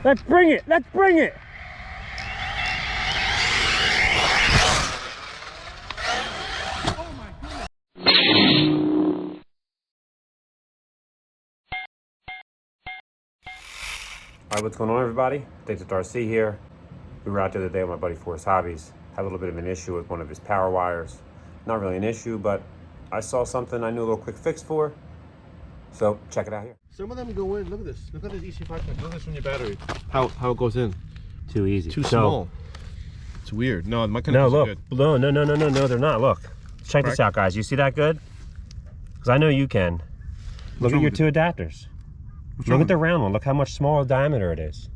Let's bring it. Let's bring it. Alright, what's going on, everybody? Untitled RC here. We were out the other day with my buddy Forrest Hobbies. Had a little bit of an issue with one of his power wires. Not really an issue, but I saw something I knew a little quick fix for. So check it out here. Some of them go in. Look at this. Look at this EC5. Look at this from your battery. How it goes in? Too easy. Too small. It's weird. No, my connectors no, are look. good. No, they're not. Look. Check this out, guys. You see that good? Because I know you can. Look at your two adapters. Look at the round one. Look how much smaller diameter it is.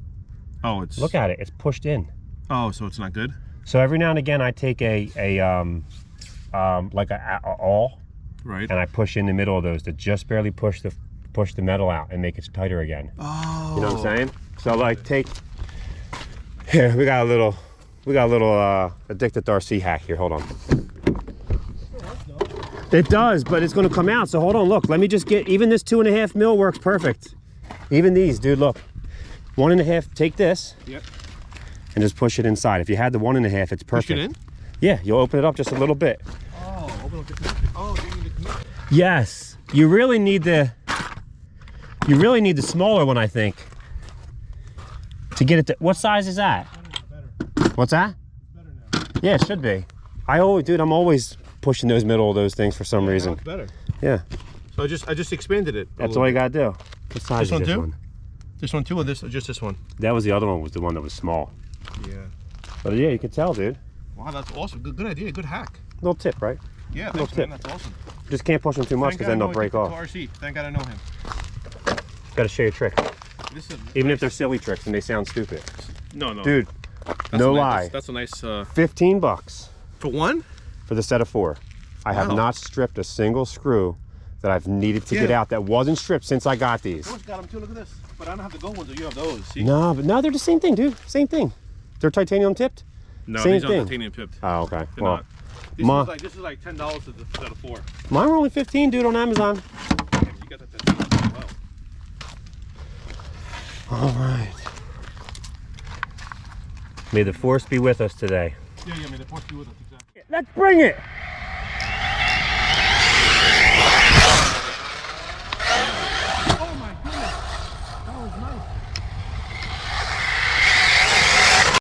Oh, it's. Look at it. It's pushed in. Oh, so it's not good. So every now and again, I take like a awl, right, and I push in the middle of those to just barely push the metal out and make it tighter again. Oh. You know what I'm saying? So like take. Here we got a little addicted RC hack here. Hold on. It does, but it's going to come out. So hold on. Look, let me just get even this 2.5 mil works perfect. Even these, dude. Look, 1.5. Take this. Yep. And just push it inside. If you had the 1.5, it's perfect. Push it in? Yeah, you'll open it up just a little bit. Oh, open up the connection. Oh, you need the connection. Yes, you really need the smaller one, I think, to get it to. What size is that? What's that? Better now. Yeah, it should be. I'm always pushing those middle of those things for some reason. It's better. Yeah. So I just expanded it. That's all you gotta do. What size This is this one too? one? This one too, or just this one? That was the other one. Was the one that was small. Yeah. But yeah, you can tell, dude. Wow, that's awesome. Good idea. Good hack. Little tip, right? Yeah, Little thanks, man. tip. That's awesome. Just can't push them too much because then they'll break off. RC. Thank God I know him. Gotta show you a trick. This is Even if they're silly tricks and they sound stupid. no. Dude, no lie. That's a nice. $15 For one? for the set of 4. I have not stripped a single screw that I've needed to get out that wasn't stripped since I got these. Of got them too. Look at this. But I don't have the gold ones. Or you have those. See? No, but no, they're the same thing, dude. Same thing. They're titanium tipped. No, same these thing. aren't titanium pipped. Oh, okay. They're Well, not. This is like $10 for the set of 4. mine were only 15, dude, on Amazon. Damn, you got that as well. All right. May the force be with us today. Yeah, may the force be with us, exactly. Let's bring it.